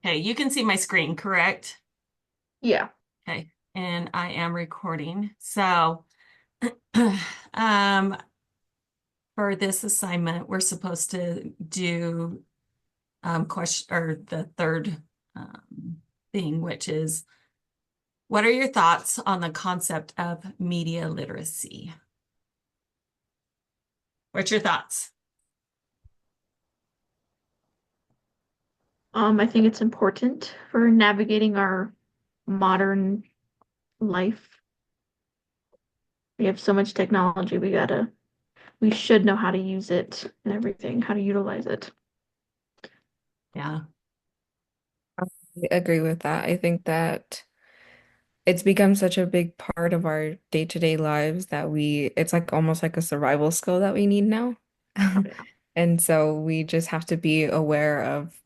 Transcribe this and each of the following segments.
Okay, you can see my screen, correct? Yeah. Okay, and I am recording. So, um, for this assignment, we're supposed to do question or the third thing, which is what are your thoughts on the concept of media literacy? What's your thoughts? I think it's important for navigating our modern life. We have so much technology, we should know how to use it and everything, how to utilize it. Yeah. I agree with that. I think that it's become such a big part of our day-to-day lives that it's like almost like a survival skill that we need now. Oh, yeah. And so we just have to be aware of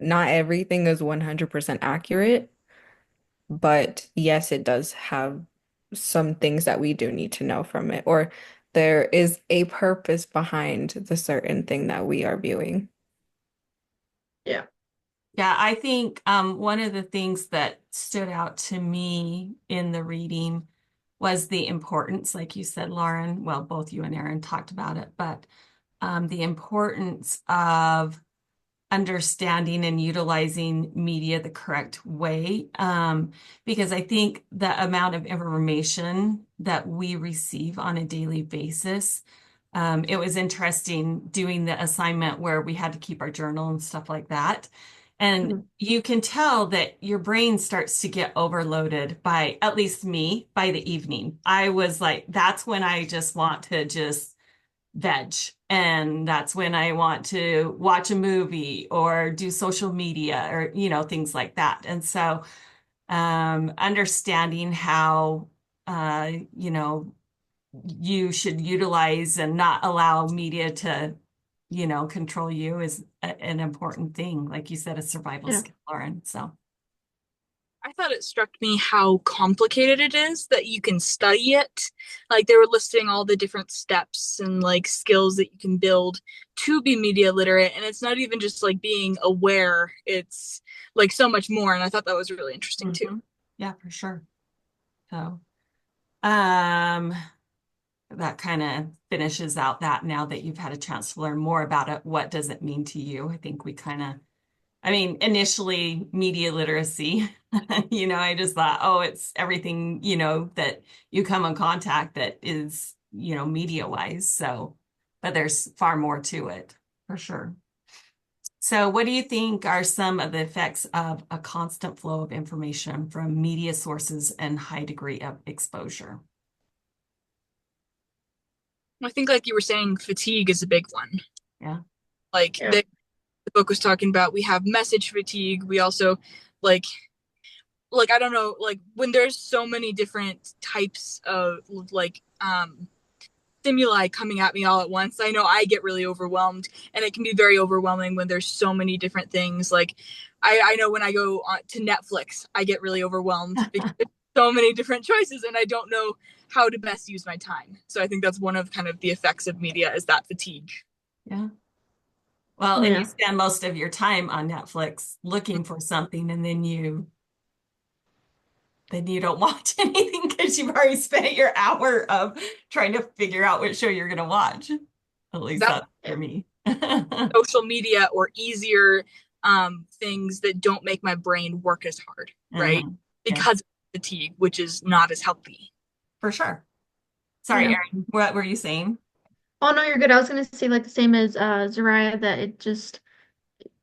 not everything is 100% accurate, but yes, it does have some things that we do need to know from it, or there is a purpose behind the certain thing that we are viewing. Yeah. Yeah, I think one of the things that stood out to me in the reading was the importance, like you said, Lauren. Well, both you and Aaron talked about it, but the importance of understanding and utilizing media the correct way. Because I think the amount of information that we receive on a daily basis, it was interesting doing the assignment where we had to keep our journal and stuff like that. And Mhm. you can tell that your brain starts to get overloaded by, at least me, by the evening. I was like, that's when I just want to just veg. And that's when I want to watch a movie or do social media or, things like that. And so, understanding how, you know, you should utilize and not allow media to, control you is an important thing. Like you said, a survival Yeah. skill, Lauren. So, I thought it struck me how complicated it is that you can study it. Like they were listing all the different steps and like skills that you can build to be media literate. And it's not even just like being aware, it's like so much more. And I thought that was really interesting too. mhm. Yeah, for sure. So, um, that kind of finishes out that now that you've had a chance to learn more about it, what does it mean to you? I think we kind of, I mean, initially media literacy, I just thought, oh, it's everything, that you come in contact that is, media wise. So, but there's far more to it for sure. So, what do you think are some of the effects of a constant flow of information from media sources and high degree of exposure? I think, like you were saying, fatigue is a big one. Yeah. Like Yeah. the book was talking about, we have message fatigue. We also like I don't know, like when there's so many different types of stimuli coming at me all at once. I know I get really overwhelmed, and it can be very overwhelming when there's so many different things. Like, I know when I go on to Netflix, I get really overwhelmed because there's so many different choices, and I don't know how to best use my time. So I think that's one of kind of the effects of media is that fatigue. Yeah. Well, Oh, and you yeah. spend most of your time on Netflix looking for something and then you don't watch anything because you've already spent your hour of trying to figure out what show you're going to watch. At least That's that's for Yeah. me. social media or easier things that don't make my brain work as hard, right? Mhm. Yeah, Because of fatigue, which is not as healthy. for sure. Sorry, Yeah. Erin, what were you saying? Oh no, you're good. I was gonna say like the same as Zariah, that it just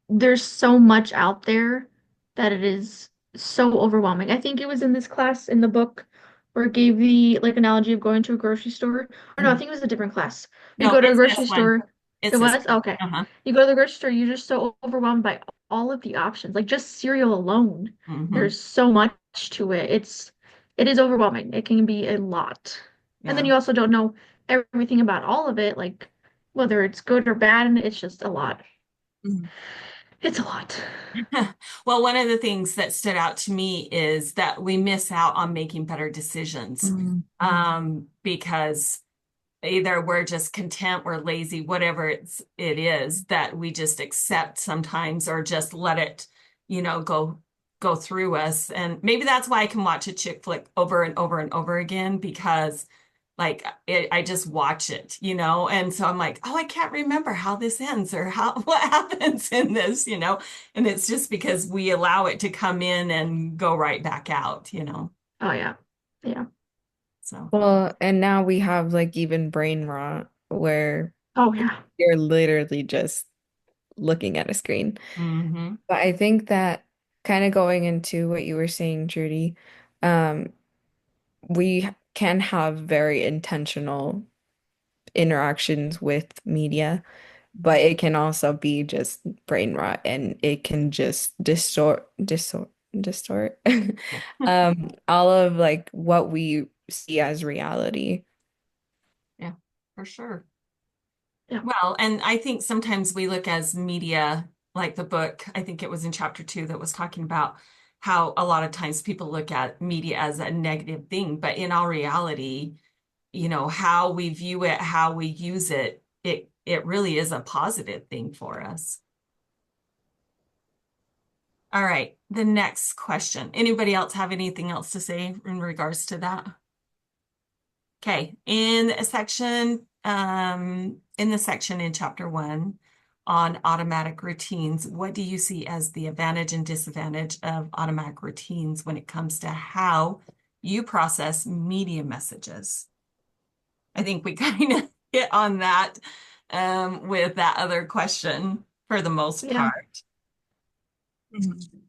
there's so much out there that it is so overwhelming. I think it was in this class in the book where it gave the like analogy of going to a grocery store. Or no, I Mhm. think it was a different class. You No, go to a it's grocery this one. store. It It's this was one. okay. Uh-huh. You go to the grocery store, you're just so overwhelmed by all of the options. Like just cereal alone. Hmm. There's so much to it. It is overwhelming. It can be a lot. And then Yeah. you also don't know everything about all of it, like whether it's good or bad, and it's just a lot. Mhm. It's a lot. Well, one of the things that stood out to me is that we miss out on making better decisions because either we're just content, we're lazy, whatever it is that we just accept sometimes or just let it, go through us. And maybe that's why I can watch a chick flick over and over and over again because like I just watch it, and so I'm like, oh, I can't remember how this ends or how what happens in this, and it's just because we allow it to come in and go right back out. Oh yeah. Yeah. So, Well, and now we have like even brain rot where Oh yeah. you're literally just looking at a screen. hmm But I think that kind of going into what you were saying, Trudy, um, we can have very intentional interactions with media, but it can also be just brain rot and it can just distort all of like what we see as reality. yeah, for sure. Yeah. Well, and I think sometimes we look as media, like the book, I think it was in chapter 2 that was talking about how a lot of times people look at media as a negative thing, but in all reality, how we view it, how we use it, it really is a positive thing for us. All right, the next question. Anybody else have anything else to say in regards to that? Okay, in the section in chapter 1 on automatic routines, what do you see as the advantage and disadvantage of automatic routines when it comes to how you process media messages? I think we kind of hit on that with that other question for the most Yeah. part. Mhm.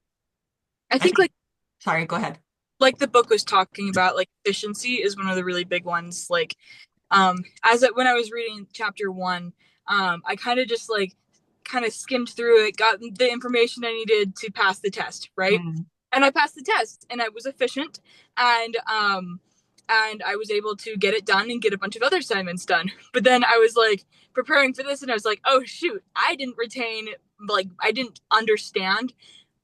I I think think, sorry, go ahead. like the book was talking about, like efficiency is one of the really big ones. Like when I was reading chapter 1, I kind of just like kind of skimmed through it, got the information I needed to pass the test, right? Mm. And I passed the test and I was efficient, and I was able to get it done and get a bunch of other assignments done. But then I was like preparing for this and I was like, oh shoot, I didn't understand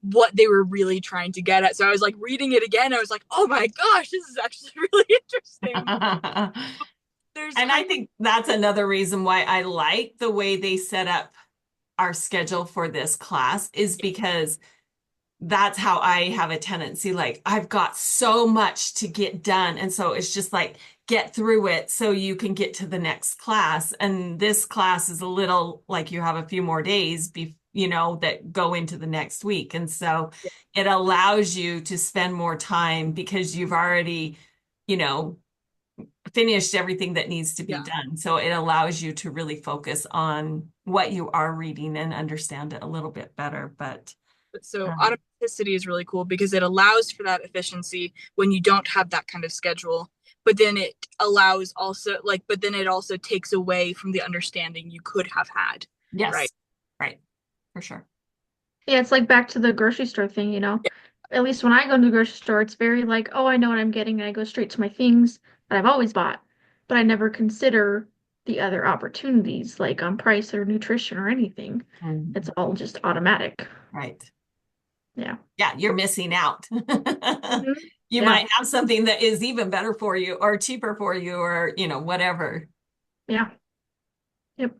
what they were really trying to get at. So I was like reading it again. I was like, oh my gosh, this is actually really interesting. There's And I kind of, think that's another reason why I like the way they set up our schedule for this class is because that's how I have a tendency. Like, I've got so much to get done. And so it's just like, get through it so you can get to the next class. And this class is a little like you have a few more days, that go into the next week. And so it allows you to spend more time because you've already, you know, finished everything that needs to be yeah. done. So it allows you to really focus on what you are reading and understand it a little bit better. But So um, automaticity is really cool because it allows for that efficiency when you don't have that kind of schedule. But then but then it also takes away from the understanding you could have had, right? yes, right, for sure. Yeah, it's like back to the grocery store thing, At least when I go to the grocery store, it's very like, oh, I know what I'm getting, and I go straight to my things that I've always bought. But I never consider the other opportunities, like on price or nutrition or anything. It's Mhm. all just automatic. Right. Yeah. Yeah, you're missing out. hmm You Yeah. might have something that is even better for you or cheaper for you or, whatever. Yeah. Yep.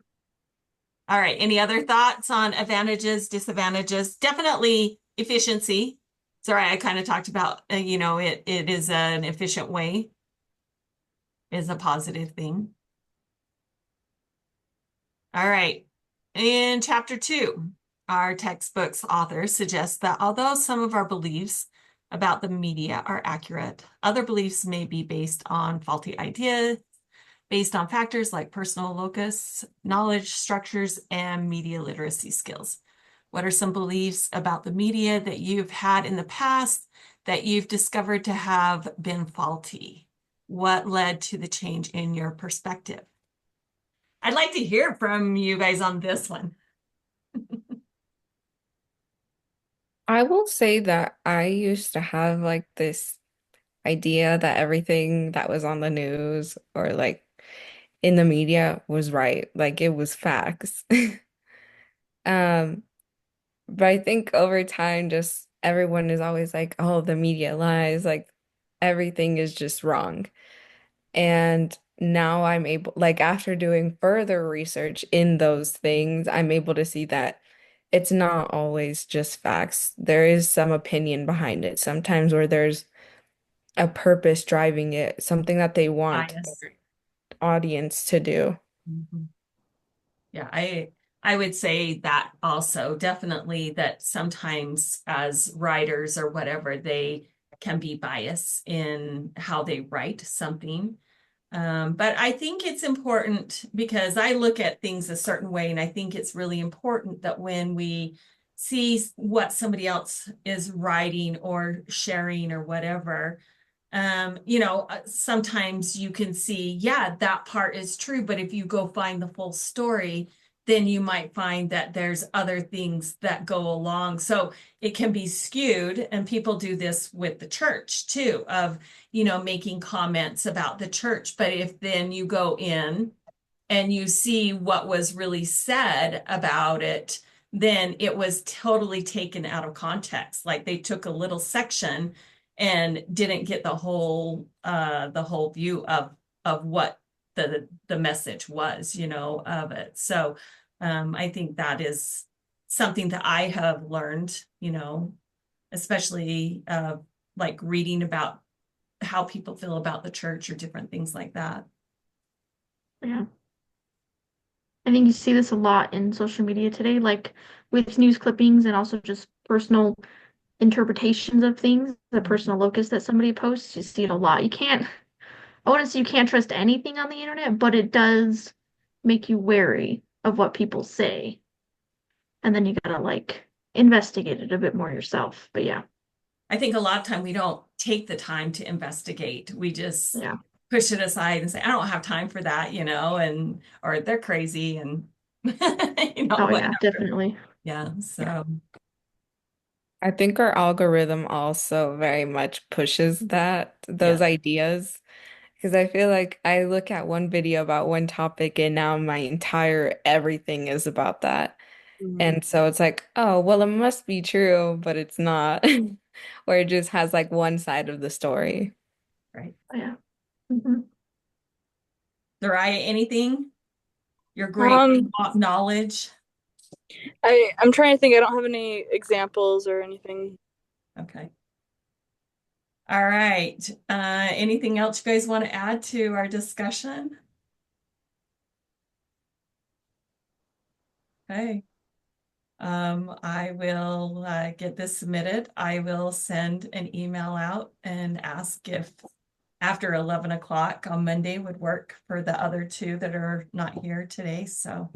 All right. Any other thoughts on advantages, disadvantages? Definitely efficiency. Sorry, I kind of talked about, it is an efficient way, is a positive thing. All right. In chapter 2, our textbook's author suggests that although some of our beliefs about the media are accurate, other beliefs may be based on faulty ideas, based on factors like personal locus, knowledge structures, and media literacy skills. What are some beliefs about the media that you've had in the past that you've discovered to have been faulty? What led to the change in your perspective? I'd like to hear from you guys on this one. I will say that I used to have like this idea that everything that was on the news or like in the media was right, like it was facts. Um, but I think over time, just everyone is always like, oh, the media lies, like everything is just wrong. And now I'm able, like, after doing further research in those things, I'm able to see that it's not always just facts. There is some opinion behind it sometimes, where there's a purpose driving it, something that they want Bias. their audience to do. Mhm. Yeah, I would say that also definitely that sometimes as writers or whatever, they can be biased in how they write something. But I think it's important because I look at things a certain way, and I think it's really important that when we see what somebody else is writing or sharing or whatever, sometimes you can see, yeah, that part is true, but if you go find the full story, then you might find that there's other things that go along. So it can be skewed, and people do this with the church too, of, making comments about the church. But if then you go in and you see what was really said about it, then it was totally taken out of context. Like they took a little section and didn't get the whole view of what the message was, of it. So I think that is something that I have learned, especially like reading about how people feel about the church or different things like that. Yeah. I think you see this a lot in social media today, like with news clippings and also just personal interpretations of things, the personal locus that somebody posts. You see it a lot. I wouldn't say you can't trust anything on the internet, but it does make you wary of what people say. And then you gotta like investigate it a bit more yourself. But yeah, I think a lot of time we don't take the time to investigate. We just yeah. push it aside and say, I don't have time for that, and or they're crazy and Oh yeah, whatever. definitely. Yeah. Yeah. So I think our algorithm also very much pushes those yeah. ideas. Because I feel like I look at one video about one topic and now my entire everything is about that. Mhm. And so it's like, oh, well, it must be true, but it's not. Or it just has like one side of the story. Right. Oh, yeah. Hmm. Soraya, anything? Your great Um, knowledge. I'm trying to think. I don't have any examples or anything. Okay. All right. Anything else you guys want to add to our discussion? Okay. I will get this submitted. I will send an email out and ask if after 11 o'clock on Monday would work for the other two that are not here today. So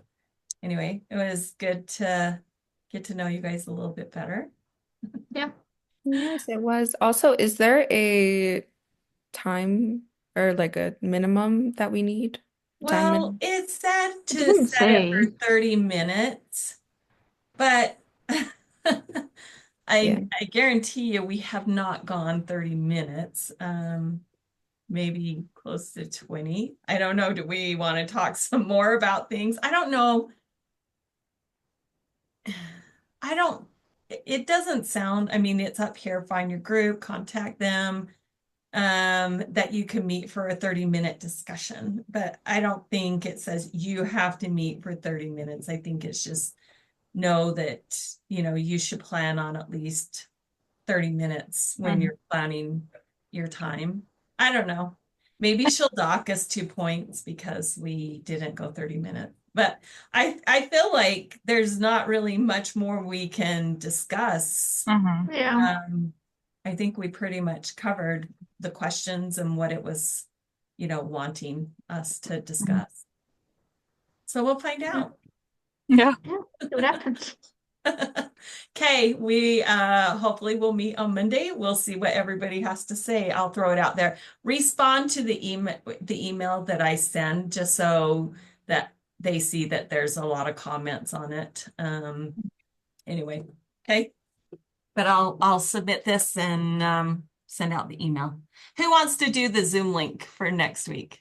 anyway, it was good to get to know you guys a little bit better. Yeah. Yes, it was. Also, is there a time or like a minimum that we need? Time Well, minimum? it said It to didn't set it for say. 30 minutes, but Yeah. I guarantee you we have not gone 30 minutes. Maybe close to 20. I don't know. Do we want to talk some more about things? I don't know. I don't, it doesn't sound, I mean, it's up here, find your group, contact them, that you can meet for a 30-minute discussion. But I don't think it says you have to meet for 30 minutes. I think it's just know that, you should plan on at least 30 minutes when Mhm. you're planning your time. I don't know. Maybe she'll dock us 2 points because we didn't go 30 minutes. But I feel like there's not really much more we can discuss. Mm-hmm. Yeah. I think we pretty much covered the questions and what it was, wanting us to discuss. So we'll find Yeah. out. Yeah. Yeah. See what happens. Okay, we hopefully we'll meet on Monday. We'll see what everybody has to say. I'll throw it out there. Respond to the email that I send just so that they see that there's a lot of comments on it. Anyway, okay. But I'll submit this and send out the email. Who wants to do the Zoom link for next week?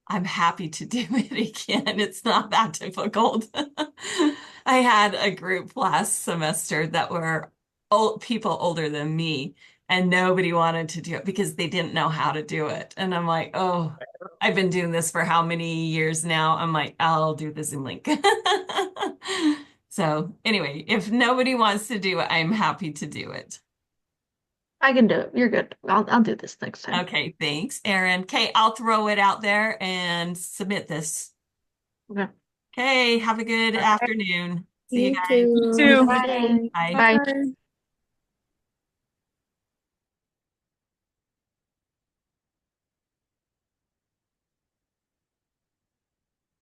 I'm happy to do it again. It's not that difficult. I had a group last semester that were people older than me, and nobody wanted to do it because they didn't know how to do it. And I'm like, oh, I've been doing this for how many years now? I'm like, I'll do the Zoom link. So anyway, if nobody wants to do it, I'm happy to do it. I can do it. You're good. I'll do this next time. Okay, thanks, Erin. Okay, I'll throw it out there and submit this. Okay. Okay, have a good afternoon. See you You guys. too. Too. Bye. Bye. Bye. Bye. Bye.